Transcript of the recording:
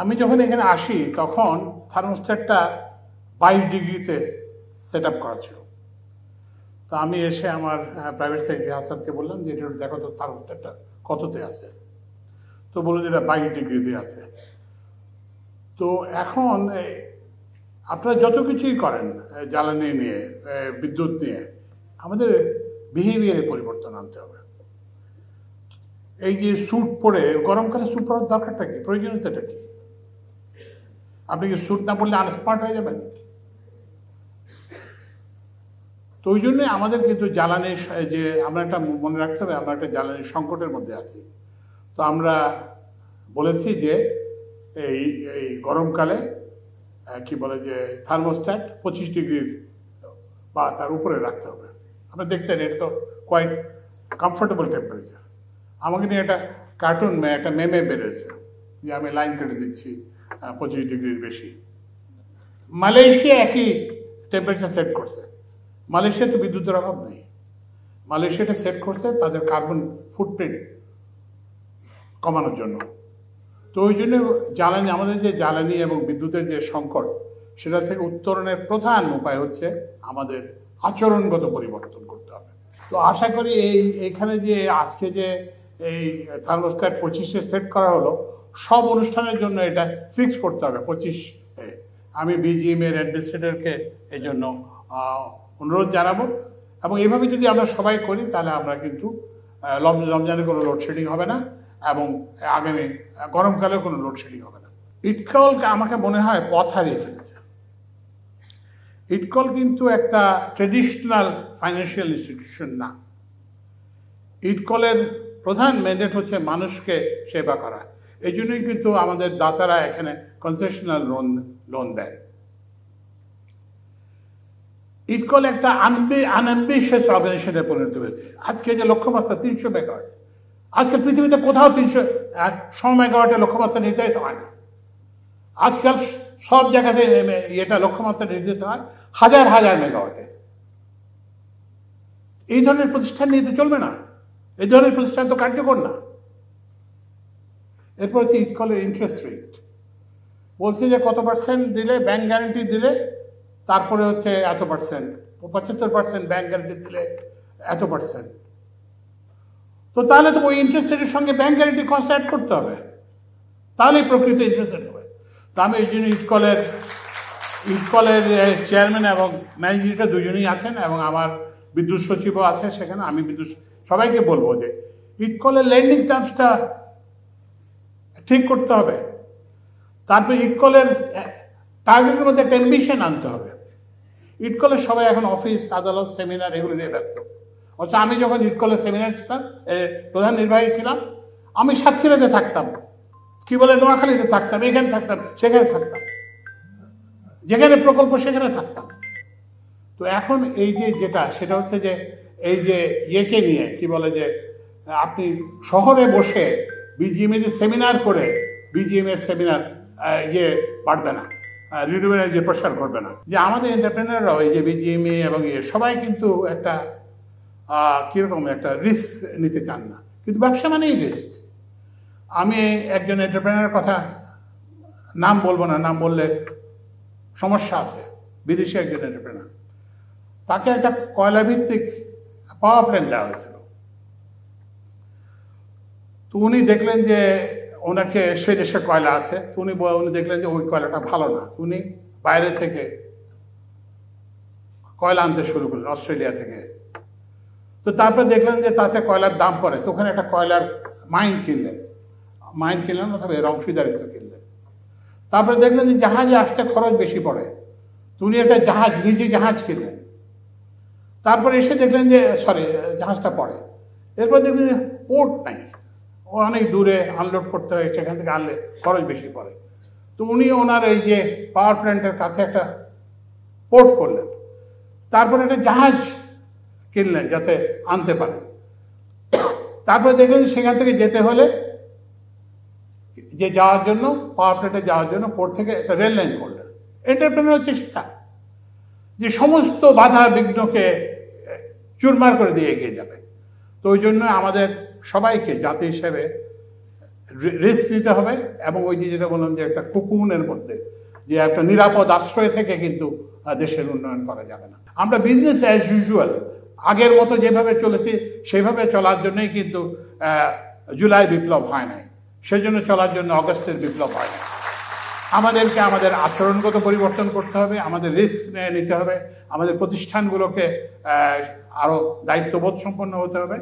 আমি যখন এখানে আসি তখন থার্মোস্ট্যাটটা 22 ডিগ্রিতে সেট আপ করা ছিল। তো আমি এসে আমার প্রাইভেট সেক্রেটারি হাসানকে বললাম যে এটা দেখো তো থার্মোস্ট্যাটটা কততে আছে। তো বললো যে এটা 22 ডিগ্রিতে আছে। তো এখন আপনারা যত কিছুই করেন জ্বালানি নিয়ে, বিদ্যুৎ নিয়ে, আমাদের বিহেভিয়ারে পরিবর্তন আনতে হবে। এই যে স্যুট পরে, গরমকালে স্যুট পরার দরকারটা কি, প্রয়োজনীয়তাটা কি? আপনি কি স্যুট না পরলে আনস্মার্ট হয়ে যাবেন? তো ওই জন্যে আমাদের কিন্তু জ্বালানির যে আমরা একটা মনে রাখতে হবে, আমরা একটা জ্বালানির সংকটের মধ্যে আছি। তো আমরা বলেছি যে এই এই গরমকালে কি বলে যে থার্মোস্ট্যাট 25 ডিগ্রির বা তার উপরে রাখতে হবে। আপনি দেখছেন এটা তো কোয়াইট কমফোর্টেবল টেম্পারেচার। আমাকে নিয়ে একটা কার্টুন একটা মেমে বেরোয়েছে যে আমি লাইন কেটে দিচ্ছি 25 ডিগ্রির বেশি। মালয়েশিয়া একই টেম্পারেচার সেট করছে। মালয়েশিয়া তো বিদ্যুতের অভাব নেই। মালয়েশিয়াটা সেট করছে তাদের কার্বন ফুটপ্রিন্ট কমানোর জন্য। তো ওই জন্য জ্বালানি, আমাদের যে জ্বালানি এবং বিদ্যুতের যে সংকট, সেটা থেকে উত্তরণের প্রধান উপায় হচ্ছে আমাদের আচরণগত পরিবর্তন করতে হবে। তো আশা করি এইখানে যে আজকে যে এই থার্মোস্ট্যাট 25-এ সেট করা হলো, সব অনুষ্ঠানের জন্য এটা ফিক্স করতে হবে 25-এ। আমি বিজিএম এর অ্যাডমিনিস্ট্রেটরকে এই জন্য অনুরোধ জানাবো, এবং এইভাবে যদি আমরা সবাই করি তাহলে আমরা কিন্তু রমজানে কোনো লোডশেডিং হবে না, এবং আগামী গরমকালেও কোনো লোডশেডিং হবে না। ইটকলকে আমাকে মনে হয় পথ হারিয়ে ফেলেছে। ইটকল কিন্তু একটা ট্রেডিশনাল ফাইন্যান্সিয়াল ইনস্টিটিউশন না। ইটকলের প্রধান ম্যান্ডেট হচ্ছে মানুষকে সেবা করা। এই জন্যই কিন্তু আমাদের দাতারা এখানে কনসেশনাল লোন দেয়। ইটকল একটা আনঅ্যাম্বিশিয়াস অর্গানাইজেশনে পরিণত হয়েছে। আজকে যে লক্ষ্যমাত্রা 300 মেগাওয়াট, আজকাল পৃথিবীতে কোথাও 100 মেগাওয়াটের লক্ষ্যমাত্রা নির্ধারিত হয় না। আজকাল সব জায়গাতে এটা লক্ষ্যমাত্রা নির্ধারিত হয় হাজার হাজার মেগাওয়াটে। এই ধরনের প্রতিষ্ঠান নিয়ে তো চলবে না, এই ধরনের প্রতিষ্ঠান তো কার্যকর না। এরপর হচ্ছে ইটকলের ইন্টারেস্ট রেট। বলছে যে কত পার্সেন্ট দিলে, ব্যাংক গ্যারান্টি দিলে তারপরে হচ্ছে এত পার্সেন্ট, 75% ব্যাংক গ্যারান্টি দিলে এত পার্সেন্ট। তো তাহলে তো ওই ইন্টারেস্ট রেটের সঙ্গে ব্যাংক গ্যারান্টি কস্ট অ্যাড করতে হবে, তাহলেই প্রকৃত ইন্টারেস্ট রেট হবে। তো আমি এই জন্য ইটকলের চেয়ারম্যান এবং ম্যানেজিং ডিরেক্টর দুজনেই আছেন, এবং আমার বিদ্যুৎ সচিবও আছে সেখানে। আমি সবাইকে বলবো যে ইটকলের লেন্ডিং টার্মসটা ঠিক করতে হবে। তারপরে ইটকলের টার্গেটের মধ্যে একটা অ্যাম্বিশন আনতে হবে। ইটকলের সবাই এখন অফিস, আদালত, সেমিনার এগুলো নিয়ে ব্যস্ত। অথচ আমি যখন ইটকলের সেমিনার ছিলাম, প্রধান নির্বাহী ছিলাম, আমি সাতক্ষীরাতে থাকতাম, কি বলে নোয়াখালীতে থাকতাম, এখানে থাকতাম, সেখানে থাকতাম, যেখানে প্রকল্প সেখানে থাকতাম। তো এখন এই যে যেটা, সেটা হচ্ছে যে এই যে ইয়েকে নিয়ে কি বলে যে আপনি শহরে বসে বিজিএম এর সেমিনার করে বিজিএম এর সেমিনার বাড়বে না, রিনিউয়েবল এনার্জি প্রসার করবে না। যে আমাদের এন্টারপ্রেনাররাও এই যে বিজিএমএ এবং সবাই কিন্তু একটা কীরকম একটা রিস্ক নিতে চান না, কিন্তু ব্যবসা মানেই রিস্ক। আমি একজন এন্টারপ্রেনারের কথা নাম বলবো না, নাম বললে সমস্যা আছে, বিদেশি একজন এন্টারপ্রেনার। তাকে একটা কয়লা ভিত্তিক পাওয়ার প্ল্যান্ট দেওয়া হয়েছিল। তো উনি দেখলেন যে ওনাকে সেই দেশে কয়লা আছে, তো উনি দেখলেন যে ওই কয়লাটা ভালো না। উনি বাইরে থেকে কয়লা আনতে শুরু করলেন, অস্ট্রেলিয়া থেকে। তো তারপরে দেখলেন যে তাতে কয়লার দাম পড়ে, তো ওখানে একটা কয়লার মাইন কিনলেন অথবা এর অংশীদারিত্ব কিনলেন। তারপরে দেখলেন যে জাহাজে আসতে খরচ বেশি পড়ে, তো উনি একটা নিজে জাহাজ কিনলেন। তারপরে এসে দেখলেন যে জাহাজটা পড়ে। এরপর দেখলেন যে পোর্ট নাই, ও অনেক দূরে আনলোড করতে হয়, সেখান থেকে আনলে খরচ বেশি পড়ে। তো উনি ওনার এই যে পাওয়ার প্ল্যান্টের কাছে একটা পোর্ট করলেন। তারপরে একটা জাহাজ কিনলেন যাতে আনতে পারেন। তারপরে দেখলেন সেখান থেকে যেতে হলে যাওয়ার জন্য, পাওয়ার প্ল্যান্টে যাওয়ার জন্য পোর্ট থেকে একটা রেল লাইন করলেন। এন্টারপ্রেনার হচ্ছে সেটা, যে সমস্ত বাধা বিঘ্নকে চুরমার করে দিয়ে এগিয়ে যাবে। তো ওই জন্য আমাদের সবাইকে জাতি হিসেবে রিস্ক নিতে হবে এবং ওই যে যেটা বললাম যে একটা কুকুনের মধ্যে যে একটা নিরাপদ আশ্রয় থেকে কিন্তু দেশের উন্নয়ন করা যাবে না। আমরা বিজনেস অ্যাজ ইউজুয়াল আগের মতো যেভাবে চলেছি সেইভাবে চলার জন্যই কিন্তু জুলাই বিপ্লব হয় নাই, সেজন্য চলার জন্য অগস্টের বিপ্লব হয় নাই। আমাদেরকে আমাদের আচরণগত পরিবর্তন করতে হবে, আমাদের রিস্ক নিতে হবে, আমাদের প্রতিষ্ঠানগুলোকে আরো দায়িত্ববোধ সম্পন্ন হতে হবে।